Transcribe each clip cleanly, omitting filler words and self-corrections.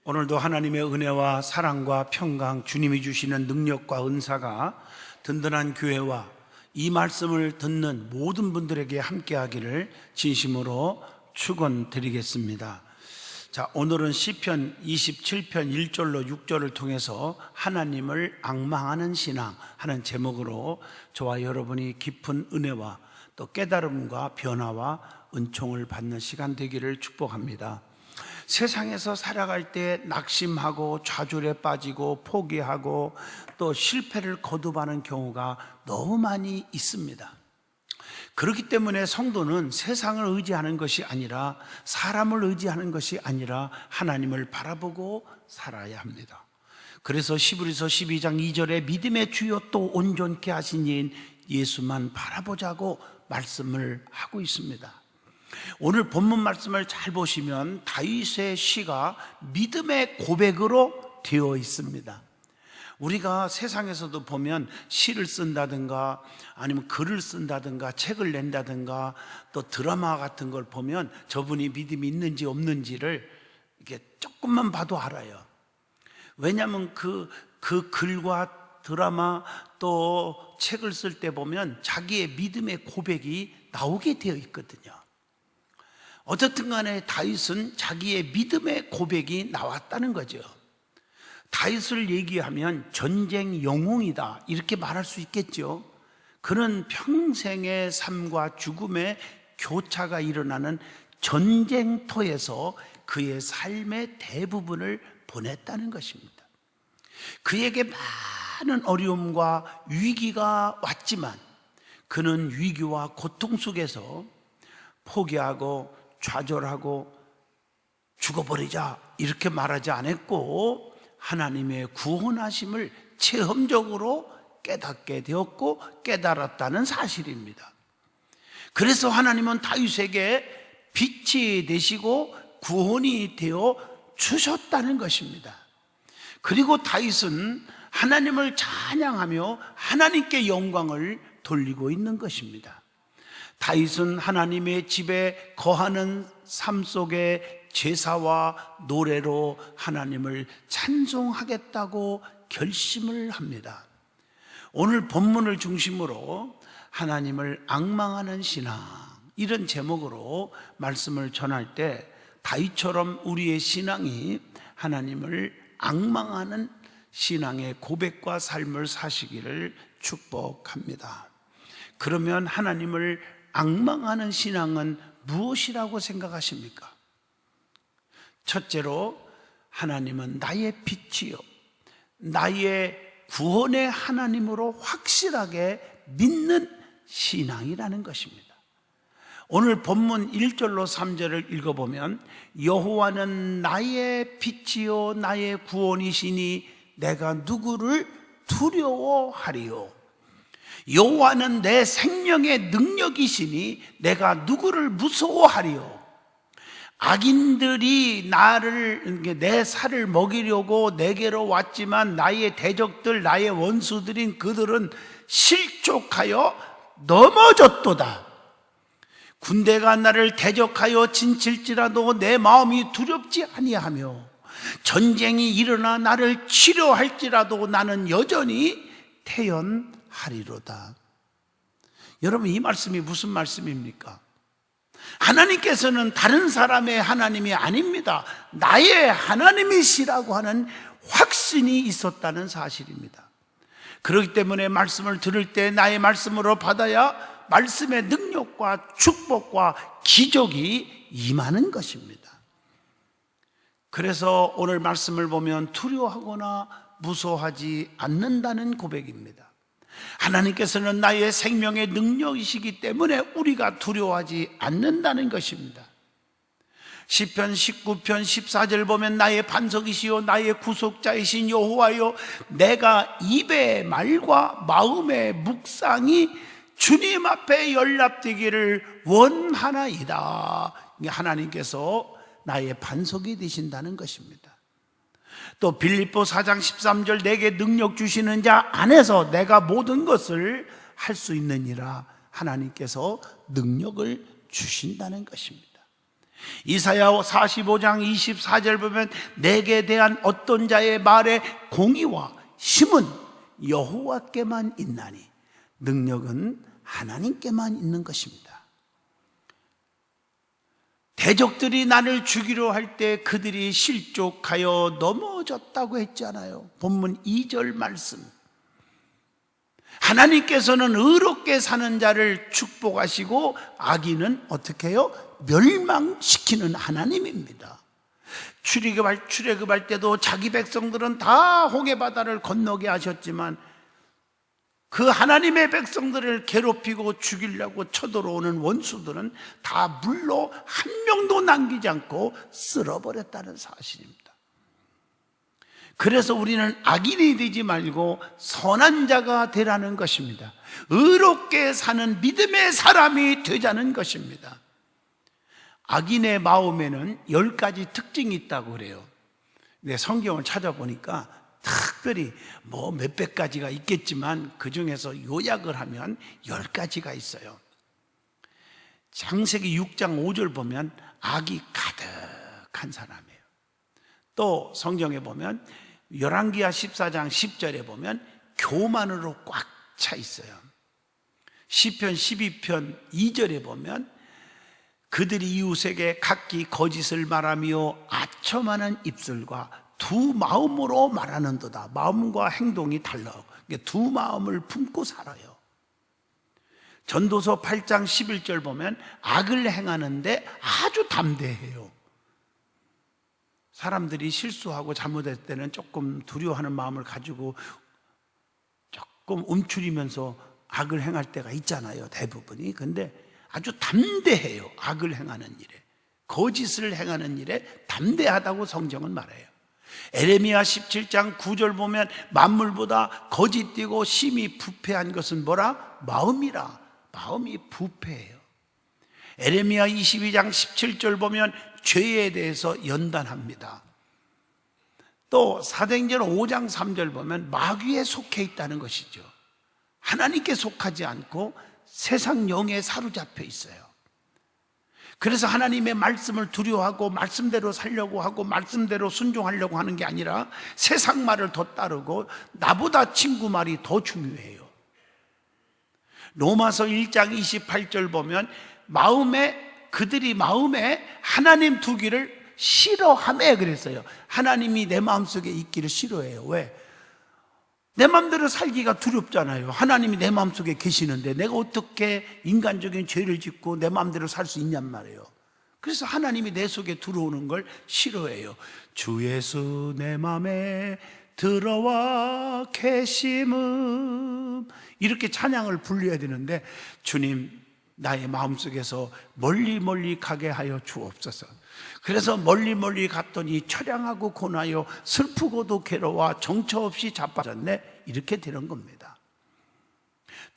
오늘도 하나님의 은혜와 사랑과 평강, 주님이 주시는 능력과 은사가 든든한 교회와 이 말씀을 듣는 모든 분들에게 함께하기를 진심으로 축원드리겠습니다. 자, 오늘은 시편 27편 1절로 6절을 통해서 하나님을 앙망하는 신앙 하는 제목으로 저와 여러분이 깊은 은혜와 또 깨달음과 변화와 은총을 받는 시간 되기를 축복합니다. 세상에서 살아갈 때 낙심하고 좌절에 빠지고 포기하고 또 실패를 거듭하는 경우가 너무 많이 있습니다. 그렇기 때문에 성도는 세상을 의지하는 것이 아니라 사람을 의지하는 것이 아니라 하나님을 바라보고 살아야 합니다. 그래서 히브리서 12장 2절에 믿음의 주요 또 온전케 하신 이인 예수만 바라보자고 말씀을 하고 있습니다. 오늘 본문 말씀을 잘 보시면 다윗의 시가 믿음의 고백으로 되어 있습니다. 우리가 세상에서도 보면 시를 쓴다든가 아니면 글을 쓴다든가 책을 낸다든가 또 드라마 같은 걸 보면 저분이 믿음이 있는지 없는지를 이렇게 조금만 봐도 알아요. 왜냐하면 그 글과 드라마 또 책을 쓸 때 보면 자기의 믿음의 고백이 나오게 되어 있거든요. 어쨌든 간에 다윗은 자기의 믿음의 고백이 나왔다는 거죠. 다윗을 얘기하면 전쟁 영웅이다 이렇게 말할 수 있겠죠. 그는 평생의 삶과 죽음의 교차가 일어나는 전쟁터에서 그의 삶의 대부분을 보냈다는 것입니다. 그에게 많은 어려움과 위기가 왔지만 그는 위기와 고통 속에서 포기하고 좌절하고 죽어버리자 이렇게 말하지 않았고 하나님의 구원하심을 체험적으로 깨닫게 되었고 깨달았다는 사실입니다. 그래서 하나님은 다윗에게 빛이 되시고 구원이 되어 주셨다는 것입니다. 그리고 다윗은 하나님을 찬양하며 하나님께 영광을 돌리고 있는 것입니다. 다윗은 하나님의 집에 거하는 삶 속에 제사와 노래로 하나님을 찬송하겠다고 결심을 합니다. 오늘 본문을 중심으로 하나님을 앙망하는 신앙 이런 제목으로 말씀을 전할 때 다윗처럼 우리의 신앙이 하나님을 앙망하는 신앙의 고백과 삶을 사시기를 축복합니다. 그러면 하나님을 앙망하는 신앙은 무엇이라고 생각하십니까? 첫째로 하나님은 나의 빛이요 나의 구원의 하나님으로 확실하게 믿는 신앙이라는 것입니다. 오늘 본문 1절로 3절을 읽어보면 여호와는 나의 빛이요 나의 구원이시니 내가 누구를 두려워하리요. 여호와는 내 생명의 능력이시니 내가 누구를 무서워하리요. 악인들이 내 살을 먹이려고 내게로 왔지만 나의 대적들 나의 원수들인 그들은 실족하여 넘어졌도다. 군대가 나를 대적하여 진칠지라도 내 마음이 두렵지 아니하며 전쟁이 일어나 나를 치료할지라도 나는 여전히 태연하리로다. 여러분, 이 말씀이 무슨 말씀입니까? 하나님께서는 다른 사람의 하나님이 아닙니다. 나의 하나님이시라고 하는 확신이 있었다는 사실입니다. 그렇기 때문에 말씀을 들을 때 나의 말씀으로 받아야 말씀의 능력과 축복과 기적이 임하는 것입니다. 그래서 오늘 말씀을 보면 두려워하거나 무서워하지 않는다는 고백입니다. 하나님께서는 나의 생명의 능력이시기 때문에 우리가 두려워하지 않는다는 것입니다. 시편 19편 14절 보면 나의 반석이시요 나의 구속자이신 여호와여 내가 입의 말과 마음의 묵상이 주님 앞에 연락되기를 원하나이다. 하나님께서 나의 반석이 되신다는 것입니다. 또 빌립보 4장 13절 내게 능력 주시는 자 안에서 내가 모든 것을 할 수 있느니라. 하나님께서 능력을 주신다는 것입니다. 이사야 45장 24절 보면 내게 대한 어떤 자의 말에 공의와 힘은 여호와께만 있나니 능력은 하나님께만 있는 것입니다. 대적들이 나를 죽이려 할 때 그들이 실족하여 넘어졌다고 했잖아요. 본문 2절 말씀. 하나님께서는 의롭게 사는 자를 축복하시고 악인은 어떻게 해요? 멸망시키는 하나님입니다. 출애굽할 때도 자기 백성들은 다 홍해바다를 건너게 하셨지만 그 하나님의 백성들을 괴롭히고 죽이려고 쳐들어오는 원수들은 다 물로 한 명도 남기지 않고 쓸어버렸다는 사실입니다. 그래서 우리는 악인이 되지 말고 선한 자가 되라는 것입니다. 의롭게 사는 믿음의 사람이 되자는 것입니다. 악인의 마음에는 10가지 특징이 있다고 그래요. 근데 성경을 찾아보니까 특별히 뭐 몇백 가지가 있겠지만 그 중에서 요약을 하면 10가지가 있어요. 창세기 6장 5절 보면 악이 가득한 사람이에요. 또 성경에 보면 열왕기하 14장 10절에 보면 교만으로 꽉 차 있어요. 시편 12편 2절에 보면 그들이 이웃에게 각기 거짓을 말하며 아첨하는 입술과 두 마음으로 말하는도다. 마음과 행동이 달라. 두 마음을 품고 살아요. 전도서 8장 11절 보면 악을 행하는데 아주 담대해요. 사람들이 실수하고 잘못했을 때는 조금 두려워하는 마음을 가지고 조금 움츠리면서 악을 행할 때가 있잖아요, 대부분이. 근데 아주 담대해요. 악을 행하는 일에, 거짓을 행하는 일에 담대하다고 성경은 말해요. 에레미야 17장 9절 보면 만물보다 거짓되고 심히 부패한 것은 뭐라? 마음이라. 마음이 부패해요. 에레미야 22장 17절 보면 죄에 대해서 연단합니다. 또 사도행전 5장 3절 보면 마귀에 속해 있다는 것이죠. 하나님께 속하지 않고 세상 영에 사로잡혀 있어요. 그래서 하나님의 말씀을 두려워하고 말씀대로 살려고 하고 말씀대로 순종하려고 하는 게 아니라 세상 말을 더 따르고 나보다 친구 말이 더 중요해요. 로마서 1장 28절 보면 그들이 마음에 하나님 두기를 싫어하며 그랬어요. 하나님이 내 마음속에 있기를 싫어해요. 왜? 내 마음대로 살기가 두렵잖아요. 하나님이 내 마음속에 계시는데 내가 어떻게 인간적인 죄를 짓고 내 마음대로 살 수 있냔 말이에요. 그래서 하나님이 내 속에 들어오는 걸 싫어해요. 주 예수 내 마음에 들어와 계심은, 이렇게 찬양을 불러야 되는데 주님 나의 마음속에서 멀리 멀리 가게 하여 주옵소서. 그래서 멀리 멀리 갔더니 처량하고 고나여 슬프고도 괴로워 정처 없이 자빠졌네, 이렇게 되는 겁니다.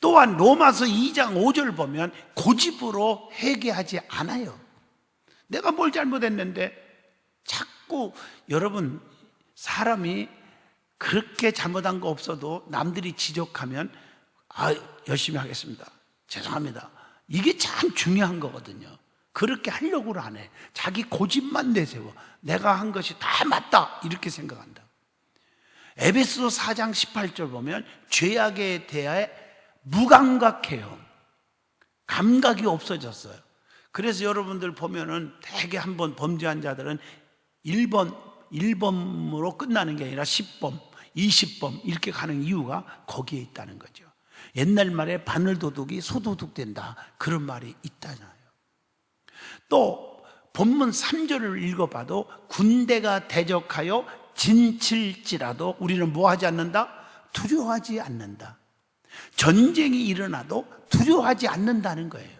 또한 로마서 2장 5절 보면 고집으로 회개하지 않아요. 내가 뭘 잘못했는데 자꾸, 여러분 사람이 그렇게 잘못한 거 없어도 남들이 지적하면 열심히 하겠습니다, 죄송합니다, 이게 참 중요한 거거든요. 그렇게 하려고 안 해. 자기 고집만 내세워. 내가 한 것이 다 맞다, 이렇게 생각한다. 에베소서 4장 18절 보면 죄악에 대해 무감각해요. 감각이 없어졌어요. 그래서 여러분들 보면은 대개 한번 범죄한 자들은 1범으로 끝나는 게 아니라 10범, 20범 이렇게 가는 이유가 거기에 있다는 거죠. 옛날 말에 바늘도둑이 소도둑 된다, 그런 말이 있다잖아요. 또 본문 3절을 읽어봐도 군대가 대적하여 진칠지라도 우리는 뭐 하지 않는다? 두려워하지 않는다. 전쟁이 일어나도 두려워하지 않는다는 거예요.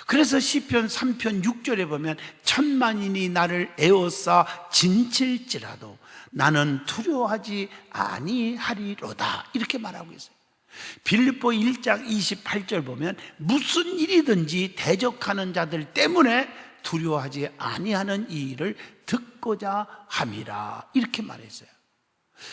그래서 시편 3편 6절에 보면 천만인이 나를 에워싸 진칠지라도 나는 두려워하지 아니하리로다, 이렇게 말하고 있어요. 빌립보 1장 28절 보면 무슨 일이든지 대적하는 자들 때문에 두려워하지 아니하는 이 일을 듣고자 함이라, 이렇게 말했어요.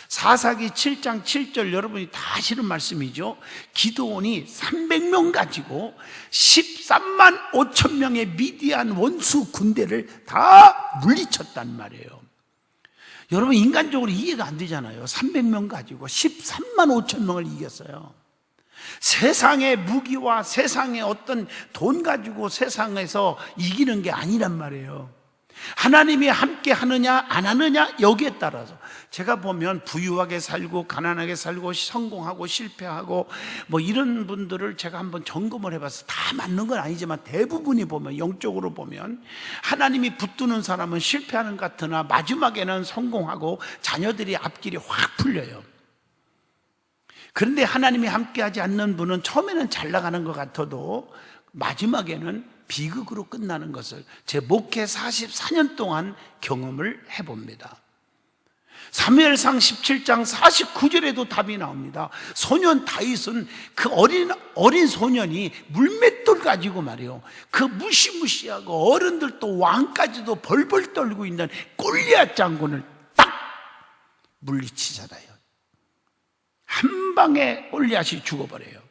사사기 7장 7절 여러분이 다 아시는 말씀이죠. 기드온이 300명 가지고 13만 5천 명의 미디안 원수 군대를 다 물리쳤단 말이에요. 여러분, 인간적으로 이해가 안 되잖아요. 300명 가지고 13만 5천 명을 이겼어요. 세상의 무기와 세상의 어떤 돈 가지고 세상에서 이기는 게 아니란 말이에요. 하나님이 함께 하느냐 안 하느냐 여기에 따라서. 제가 보면 부유하게 살고 가난하게 살고 성공하고 실패하고 뭐 이런 분들을 제가 한번 점검을 해봐서 다 맞는 건 아니지만 대부분이 보면, 영적으로 보면 하나님이 붙드는 사람은 실패하는 것 같으나 마지막에는 성공하고 자녀들이 앞길이 확 풀려요. 그런데 하나님이 함께하지 않는 분은 처음에는 잘 나가는 것 같아도 마지막에는 비극으로 끝나는 것을 제 목회 44년 동안 경험을 해봅니다. 사무엘상 17장 49절에도 답이 나옵니다. 소년 다윗은 그 어린 소년이 물맷돌 가지고 말이에요, 그 무시무시하고 어른들도 왕까지도 벌벌 떨고 있는 골리앗 장군을 딱 물리치잖아요. 한 방에 골리앗이 죽어버려요.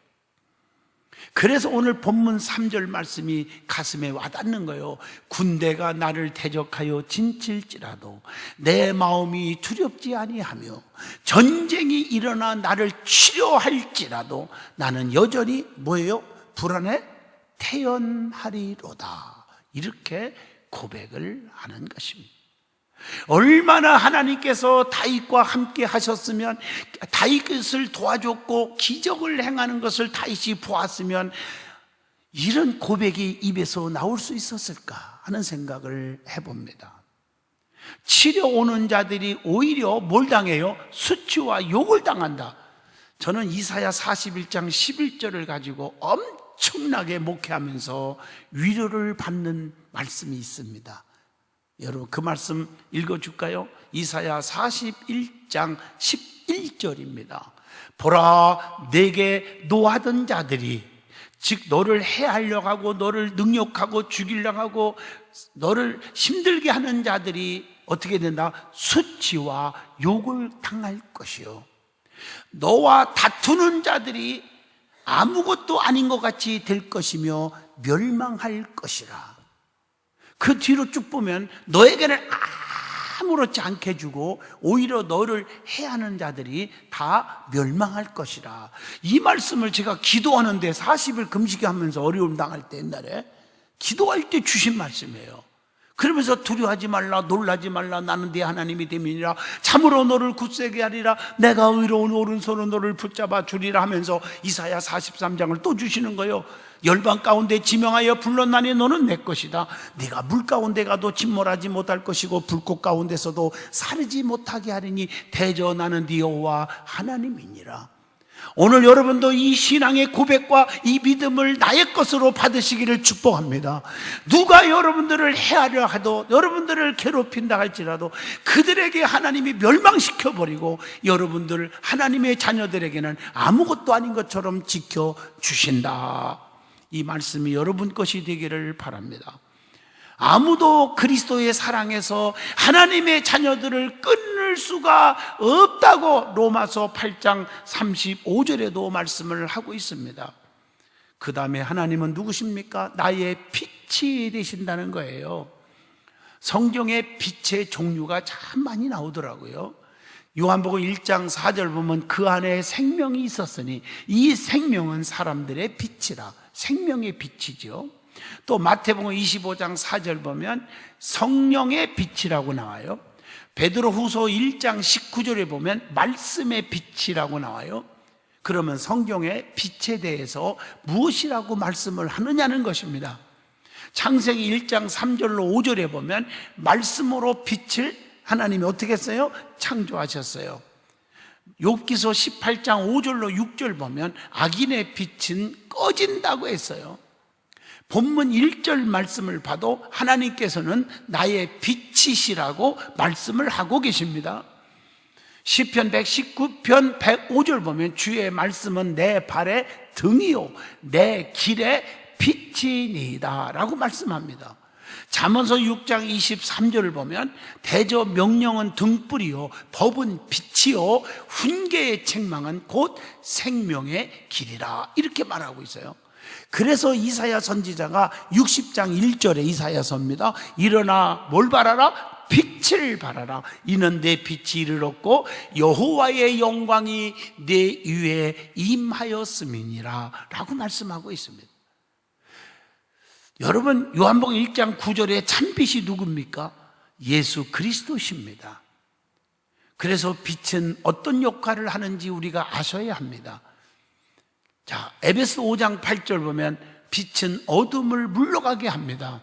그래서 오늘 본문 3절 말씀이 가슴에 와닿는 거예요. 군대가 나를 대적하여 진칠지라도 내 마음이 두렵지 아니하며 전쟁이 일어나 나를 치료할지라도 나는 여전히 뭐예요? 불안에 태연하리로다. 이렇게 고백을 하는 것입니다. 얼마나 하나님께서 다윗과 함께 하셨으면, 다윗을 도와줬고 기적을 행하는 것을 다윗이 보았으면 이런 고백이 입에서 나올 수 있었을까 하는 생각을 해봅니다. 치려 오는 자들이 오히려 뭘 당해요? 수치와 욕을 당한다. 저는 이사야 41장 11절을 가지고 엄청나게 목회하면서 위로를 받는 말씀이 있습니다. 여러분, 그 말씀 읽어줄까요? 이사야 41장 11절입니다. 보라, 내게 노하던 자들이, 즉 너를 해하려고 하고 너를 능욕하고 죽이려고 하고 너를 힘들게 하는 자들이 어떻게 된다? 수치와 욕을 당할 것이요, 너와 다투는 자들이 아무것도 아닌 것 같이 될 것이며 멸망할 것이라. 그 뒤로 쭉 보면 너에게는 아무렇지 않게 해주고 오히려 너를 해하는 자들이 다 멸망할 것이라. 이 말씀을 제가 기도하는데 40일 금식하면서 어려움 당할 때, 옛날에 기도할 때 주신 말씀이에요. 그러면서 두려워하지 말라, 놀라지 말라, 나는 네 하나님이 됨이니라. 참으로 너를 굳세게 하리라. 내가 의로운 오른손으로 너를 붙잡아 주리라 하면서 이사야 43장을 또 주시는 거예요. 열방 가운데 지명하여 불렀나니 너는 내 것이다. 네가 물 가운데 가도 침몰하지 못할 것이고 불꽃 가운데서도 사르지 못하게 하리니 대저 나는 네 여호와 하나님이니라. 오늘 여러분도 이 신앙의 고백과 이 믿음을 나의 것으로 받으시기를 축복합니다. 누가 여러분들을 해하려 하도, 여러분들을 괴롭힌다 할지라도 그들에게 하나님이 멸망시켜버리고 여러분들 하나님의 자녀들에게는 아무것도 아닌 것처럼 지켜주신다. 이 말씀이 여러분 것이 되기를 바랍니다. 아무도 그리스도의 사랑에서 하나님의 자녀들을 끊을 수가 없다고 로마서 8장 35절에도 말씀을 하고 있습니다. 그 다음에 하나님은 누구십니까? 나의 빛이 되신다는 거예요. 성경에 빛의 종류가 참 많이 나오더라고요. 요한복음 1장 4절 보면 그 안에 생명이 있었으니 이 생명은 사람들의 빛이라. 생명의 빛이죠. 또 마태복음 25장 4절 보면 성령의 빛이라고 나와요. 베드로후서 1장 19절에 보면 말씀의 빛이라고 나와요. 그러면 성경의 빛에 대해서 무엇이라고 말씀을 하느냐는 것입니다. 창세기 1장 3절로 5절에 보면 말씀으로 빛을 하나님이 어떻게 했어요? 창조하셨어요. 욥기서 18장 5절로 6절 보면 악인의 빛은 꺼진다고 했어요. 본문 1절 말씀을 봐도 하나님께서는 나의 빛이시라고 말씀을 하고 계십니다. 시편 119편 105절 보면 주의 말씀은 내 발의 등이요 내 길의 빛이니이다 라고 말씀합니다. 잠언서 6장 23절을 보면 대저 명령은 등불이요 법은 빛이요 훈계의 책망은 곧 생명의 길이라, 이렇게 말하고 있어요. 그래서 이사야 선지자가 60장 1절에 이사야서입니다. 일어나 뭘 바라라? 빛을 바라라. 이는 내 빛이 이르렀고 여호와의 영광이 내 위에 임하였음이니라 라고 말씀하고 있습니다. 여러분, 요한복음 1장 9절에 참빛이 누굽니까? 예수 그리스도십니다. 그래서 빛은 어떤 역할을 하는지 우리가 아셔야 합니다. 자, 에베소 5장 8절 보면 빛은 어둠을 물러가게 합니다.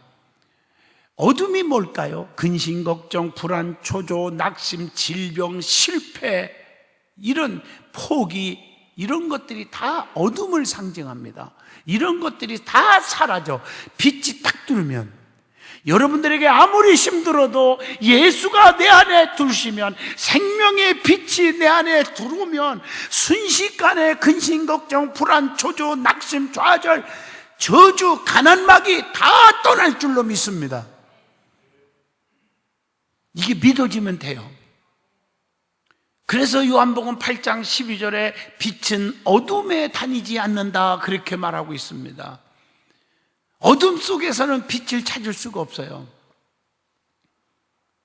어둠이 뭘까요? 근심, 걱정, 불안, 초조, 낙심, 질병, 실패, 이런 포기, 이런 것들이 다 어둠을 상징합니다. 이런 것들이 다 사라져. 빛이 딱 들면, 여러분들에게 아무리 힘들어도 예수가 내 안에 두시면, 생명의 빛이 내 안에 들어오면 순식간에 근심, 걱정, 불안, 초조, 낙심, 좌절, 저주, 가난막이 다 떠날 줄로 믿습니다. 이게 믿어지면 돼요. 그래서 요한복음 8장 12절에 빛은 어둠에 다니지 않는다, 그렇게 말하고 있습니다. 어둠 속에서는 빛을 찾을 수가 없어요.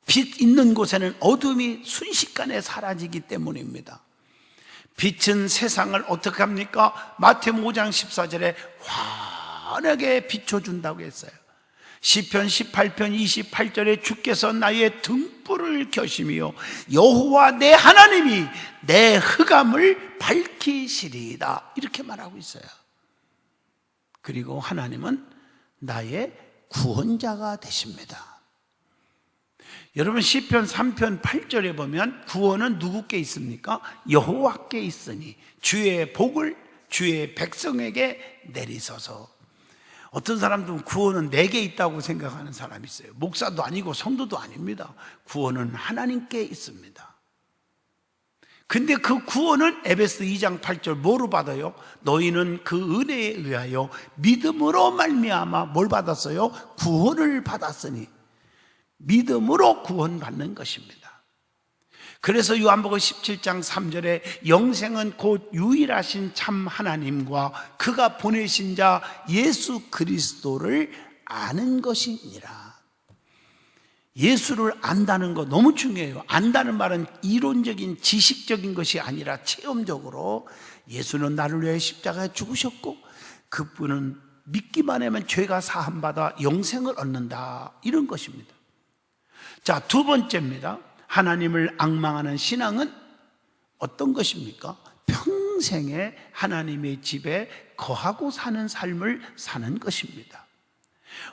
빛 있는 곳에는 어둠이 순식간에 사라지기 때문입니다. 빛은 세상을 어떻게 합니까? 마태복음 5장 14절에 환하게 비춰준다고 했어요. 시편 18편 28절에 주께서 나의 등불을 켜시며 여호와 내 하나님이 내 흑암을 밝히시리이다, 이렇게 말하고 있어요. 그리고 하나님은 나의 구원자가 되십니다. 여러분, 시편 3편 8절에 보면 구원은 누구께 있습니까? 여호와께 있으니 주의 복을 주의 백성에게 내리소서. 어떤 사람들은 구원은 내게 있다고 생각하는 사람이 있어요. 목사도 아니고 성도도 아닙니다. 구원은 하나님께 있습니다. 근데 그 구원은 에베소 2장 8절 뭐로 받아요? 너희는 그 은혜에 의하여 믿음으로 말미암아 뭘 받았어요? 구원을 받았으니. 믿음으로 구원받는 것입니다. 그래서 요한복음 17장 3절에 영생은 곧 유일하신 참 하나님과 그가 보내신 자 예수 그리스도를 아는 것이니라. 예수를 안다는 거 너무 중요해요. 안다는 말은 이론적인 지식적인 것이 아니라 체험적으로 예수는 나를 위해 십자가에 죽으셨고 그분은 믿기만 하면 죄가 사함받아 영생을 얻는다, 이런 것입니다. 자, 두 번째입니다. 하나님을 앙망하는 신앙은 어떤 것입니까? 평생에 하나님의 집에 거하고 사는 삶을 사는 것입니다.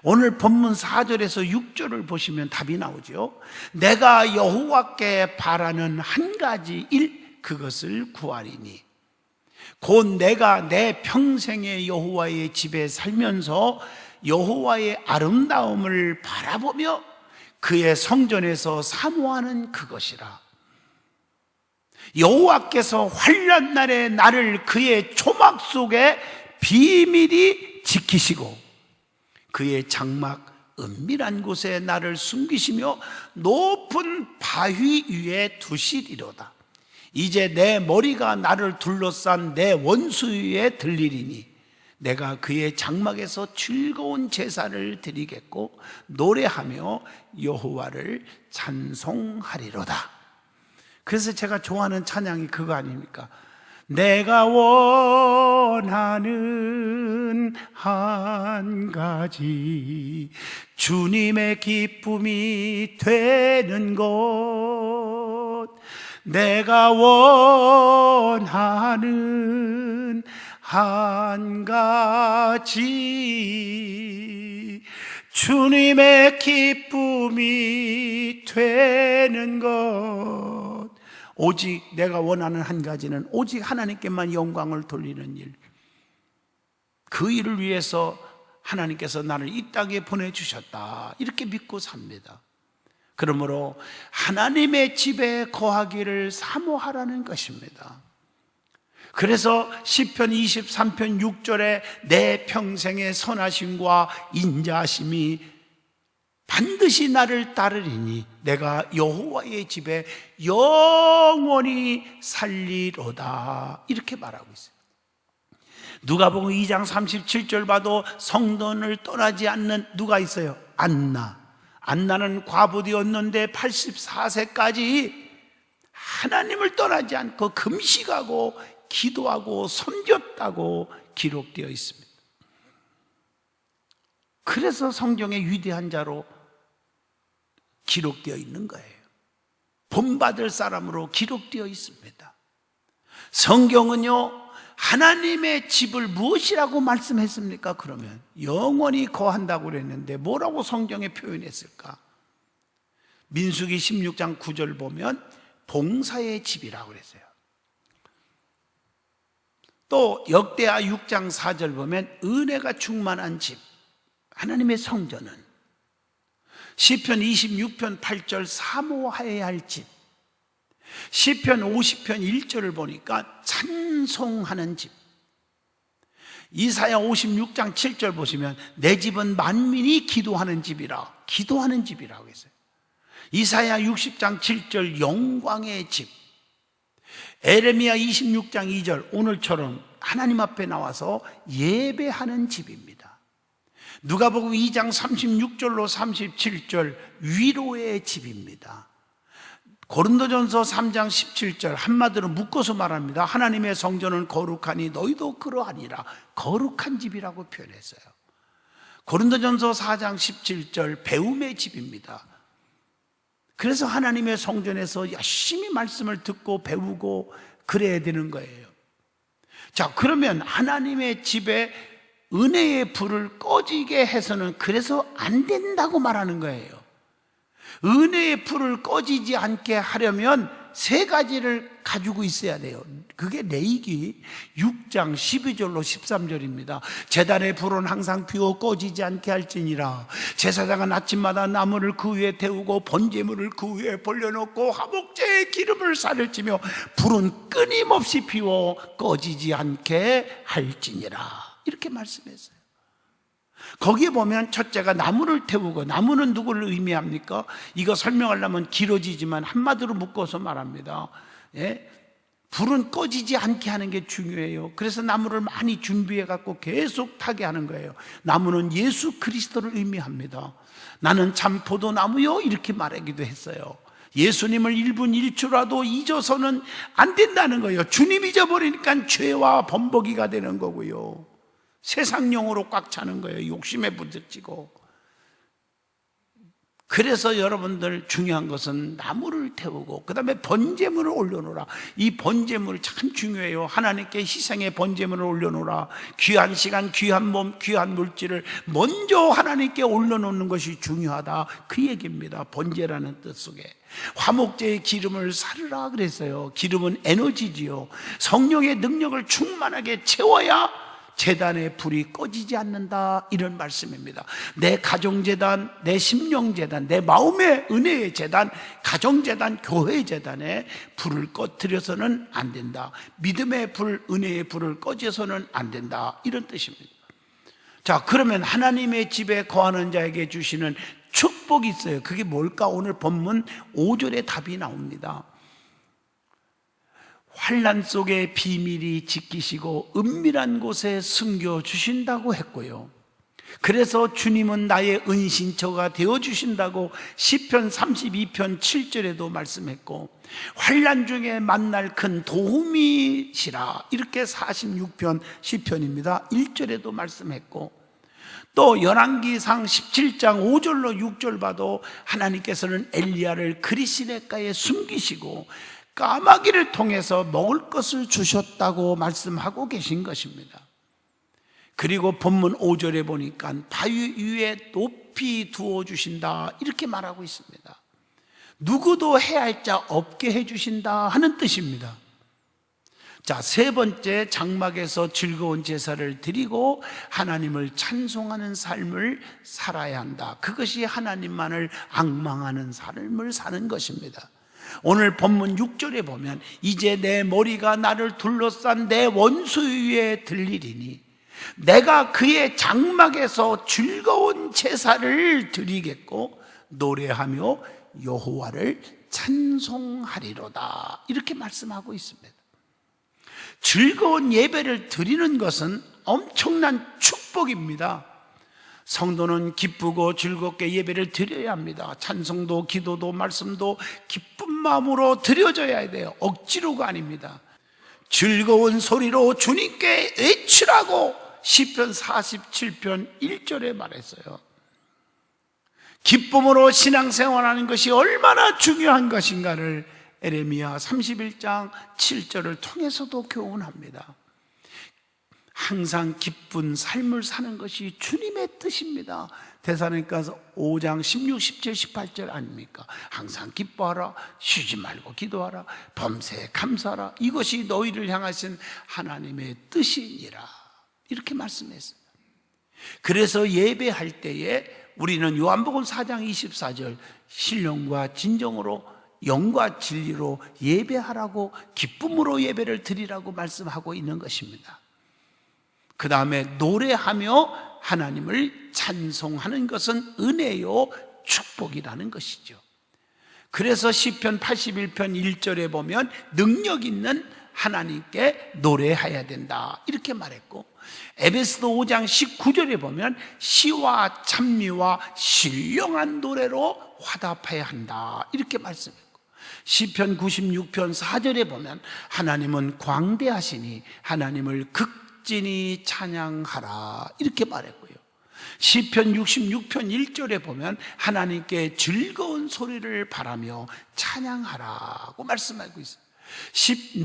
오늘 본문 4절에서 6절을 보시면 답이 나오죠. 내가 여호와께 바라는 한 가지 일, 그것을 구하리니 곧 내가 내 평생에 여호와의 집에 살면서 여호와의 아름다움을 바라보며 그의 성전에서 사모하는 그것이라. 여호와께서 환난 날에 나를 그의 초막 속에 비밀히 지키시고 그의 장막 은밀한 곳에 나를 숨기시며 높은 바위 위에 두시리로다. 이제 내 머리가 나를 둘러싼 내 원수 위에 들리리니 내가 그의 장막에서 즐거운 제사를 드리겠고 노래하며 여호와를 찬송하리로다. 그래서 제가 좋아하는 찬양이 그거 아닙니까? 내가 원하는 한 가지 주님의 기쁨이 되는 것, 내가 원하는 한 가지 주님의 기쁨이 되는 것, 오직 내가 원하는 한 가지는 오직 하나님께만 영광을 돌리는 일. 그 일을 위해서 하나님께서 나를 이 땅에 보내주셨다, 이렇게 믿고 삽니다. 그러므로 하나님의 집에 거하기를 사모하라는 것입니다. 그래서 시편 23편 6절에 내 평생의 선하심과 인자하심이 반드시 나를 따르리니 내가 여호와의 집에 영원히 살리로다. 이렇게 말하고 있어요. 누가복음 2장 37절 봐도 성전을 떠나지 않는 누가 있어요? 안나. 안나는 과부되었는데 84세까지 하나님을 떠나지 않고 금식하고 기도하고 섬겼다고 기록되어 있습니다. 그래서 성경의 위대한 자로 기록되어 있는 거예요. 본받을 사람으로 기록되어 있습니다. 성경은요, 하나님의 집을 무엇이라고 말씀했습니까? 그러면 영원히 거한다고 그랬는데 뭐라고 성경에 표현했을까? 민수기 16장 9절 보면 봉사의 집이라고 그랬어요. 또 역대하 6장 4절 보면 은혜가 충만한 집, 하나님의 성전은 시편 26편 8절 사모하여야 할 집, 시편 50편 1절을 보니까 찬송하는 집, 이사야 56장 7절 보시면 내 집은 만민이 기도하는 집이라, 기도하는 집이라고 했어요. 이사야 60장 7절 영광의 집, 에레미야 26장 2절 오늘처럼 하나님 앞에 나와서 예배하는 집입니다. 누가복음 2장 36절로 37절 위로의 집입니다. 고린도전서 3장 17절 한마디로 묶어서 말합니다. 하나님의 성전은 거룩하니 너희도 그러하니라. 거룩한 집이라고 표현했어요. 고린도전서 4장 17절 배움의 집입니다. 그래서 하나님의 성전에서 열심히 말씀을 듣고 배우고 그래야 되는 거예요. 자, 그러면 하나님의 집에 은혜의 불을 꺼지게 해서는 그래서 안 된다고 말하는 거예요. 은혜의 불을 꺼지지 않게 하려면 세 가지를 가지고 있어야 돼요. 그게 레위기 6장 12절로 13절입니다. 제단의 불은 항상 피워 꺼지지 않게 할지니라. 제사장은 아침마다 나무를 그 위에 태우고 번제물을 그 위에 벌려놓고 화목제의 기름을 사를지며 불은 끊임없이 피워 꺼지지 않게 할지니라. 이렇게 말씀했어요. 거기에 보면 첫째가 나무를 태우고, 나무는 누구를 의미합니까? 이거 설명하려면 길어지지만 한마디로 묶어서 말합니다. 예? 불은 꺼지지 않게 하는 게 중요해요. 그래서 나무를 많이 준비해 갖고 계속 타게 하는 거예요. 나무는 예수 그리스도를 의미합니다. 나는 참 포도나무요, 이렇게 말하기도 했어요. 예수님을 1분 1초라도 잊어서는 안 된다는 거예요. 주님 잊어버리니까 죄와 범벅이가 되는 거고요. 세상용으로 꽉 차는 거예요. 욕심에 부딪히고. 그래서 여러분들 중요한 것은 나무를 태우고 그 다음에 번제물을 올려놓으라. 이 번제물 참 중요해요. 하나님께 희생의 번제물을 올려놓으라. 귀한 시간, 귀한 몸, 귀한 물질을 먼저 하나님께 올려놓는 것이 중요하다, 그 얘기입니다. 번제라는 뜻 속에 화목제의 기름을 사르라 그랬어요. 기름은 에너지지요. 성령의 능력을 충만하게 채워야 제단의 불이 꺼지지 않는다, 이런 말씀입니다. 내 가정재단, 내 심령재단, 내 마음의 은혜의 재단, 가정재단, 교회재단에 불을 꺼뜨려서는 안 된다. 믿음의 불, 은혜의 불을 꺼져서는 안 된다, 이런 뜻입니다. 자, 그러면 하나님의 집에 거하는 자에게 주시는 축복이 있어요. 그게 뭘까? 오늘 본문 5절에 답이 나옵니다. 환난 속에 비밀이 지키시고 은밀한 곳에 숨겨주신다고 했고요. 그래서 주님은 나의 은신처가 되어주신다고 시편 32편 7절에도 말씀했고, 환난 중에 만날 큰 도움이시라, 이렇게 46편 시편입니다 1절에도 말씀했고, 또 열왕기상 17장 5절로 6절 봐도 하나님께서는 엘리야를 그리시네가에 숨기시고 까마귀를 통해서 먹을 것을 주셨다고 말씀하고 계신 것입니다. 그리고 본문 5절에 보니까 바위 위에 높이 두어주신다, 이렇게 말하고 있습니다. 누구도 해할 자 없게 해주신다 하는 뜻입니다. 자, 세 번째, 장막에서 즐거운 제사를 드리고 하나님을 찬송하는 삶을 살아야 한다. 그것이 하나님만을 앙망하는 삶을 사는 것입니다. 오늘 본문 6절에 보면 이제 내 머리가 나를 둘러싼 내 원수 위에 들리리니 내가 그의 장막에서 즐거운 제사를 드리겠고 노래하며 여호와를 찬송하리로다. 이렇게 말씀하고 있습니다. 즐거운 예배를 드리는 것은 엄청난 축복입니다. 성도는 기쁘고 즐겁게 예배를 드려야 합니다. 찬송도 기도도 말씀도 기쁜 마음으로 드려져야 돼요. 억지로가 아닙니다. 즐거운 소리로 주님께 외치라고 시편 47편 1절에 말했어요. 기쁨으로 신앙생활하는 것이 얼마나 중요한 것인가를 에레미야 31장 7절을 통해서도 교훈합니다. 항상 기쁜 삶을 사는 것이 주님의 뜻입니다. 데살로니가서 5장 16, 17, 18절 아닙니까? 항상 기뻐하라, 쉬지 말고 기도하라, 범사에 감사하라, 이것이 너희를 향하신 하나님의 뜻이니라. 이렇게 말씀했어요. 그래서 예배할 때에 우리는 요한복음 4장 24절 신령과 진정으로 영과 진리로 예배하라고, 기쁨으로 예배를 드리라고 말씀하고 있는 것입니다. 그 다음에 노래하며 하나님을 찬송하는 것은 은혜요 축복이라는 것이죠. 그래서 시편 81편 1절에 보면 능력 있는 하나님께 노래해야 된다 이렇게 말했고, 에베소서 5장 19절에 보면 시와 찬미와 신령한 노래로 화답해야 한다 이렇게 말씀했고, 시편 96편 4절에 보면 하나님은 광대하시니 하나님을 극진히 찬양하라 이렇게 말했고요. 시편 66편 1절에 보면 하나님께 즐거운 소리를 바라며 찬양하라고 말씀하고 있어요.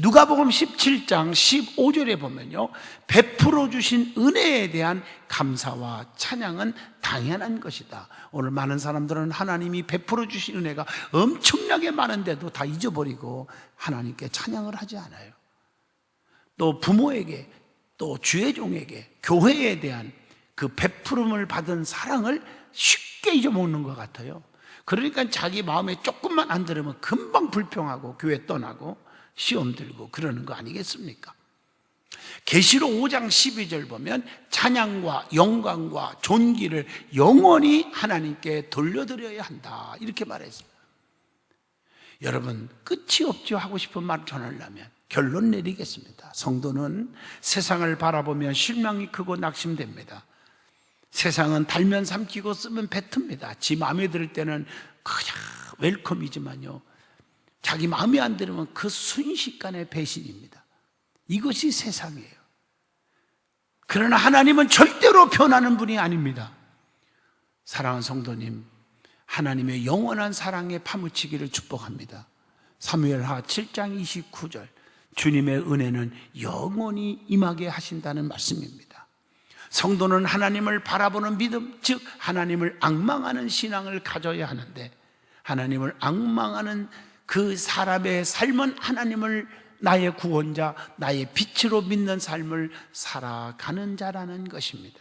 누가복음 17장 15절에 보면요, 베풀어 주신 은혜에 대한 감사와 찬양은 당연한 것이다. 오늘 많은 사람들은 하나님이 베풀어 주신 은혜가 엄청나게 많은데도 다 잊어버리고 하나님께 찬양을 하지 않아요. 또 부모에게, 또 주의 종에게, 교회에 대한 그 베풀음을 받은 사랑을 쉽게 잊어먹는 것 같아요. 그러니까 자기 마음에 조금만 안 들으면 금방 불평하고 교회 떠나고 시험 들고 그러는 거 아니겠습니까? 계시록 5장 12절 보면 찬양과 영광과 존귀를 영원히 하나님께 돌려드려야 한다 이렇게 말했어요. 여러분, 끝이 없죠. 하고 싶은 말 전하려면 결론 내리겠습니다. 성도는 세상을 바라보면 실망이 크고 낙심됩니다. 세상은 달면 삼키고 쓰면 뱉습니다. 지 마음에 들 때는 그냥 웰컴이지만요, 자기 마음에 안 들으면 그 순식간의 배신입니다. 이것이 세상이에요. 그러나 하나님은 절대로 변하는 분이 아닙니다. 사랑하는 성도님, 하나님의 영원한 사랑에 파묻히기를 축복합니다. 사무엘하 7장 29절, 주님의 은혜는 영원히 임하게 하신다는 말씀입니다. 성도는 하나님을 바라보는 믿음, 즉 하나님을 앙망하는 신앙을 가져야 하는데, 하나님을 앙망하는 그 사람의 삶은 하나님을 나의 구원자, 나의 빛으로 믿는 삶을 살아가는 자라는 것입니다.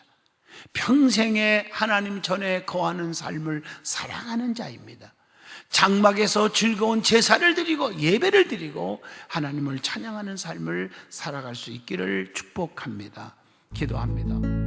평생에 하나님 전에 거하는 삶을 살아가는 자입니다. 장막에서 즐거운 제사를 드리고 예배를 드리고 하나님을 찬양하는 삶을 살아갈 수 있기를 축복합니다. 기도합니다.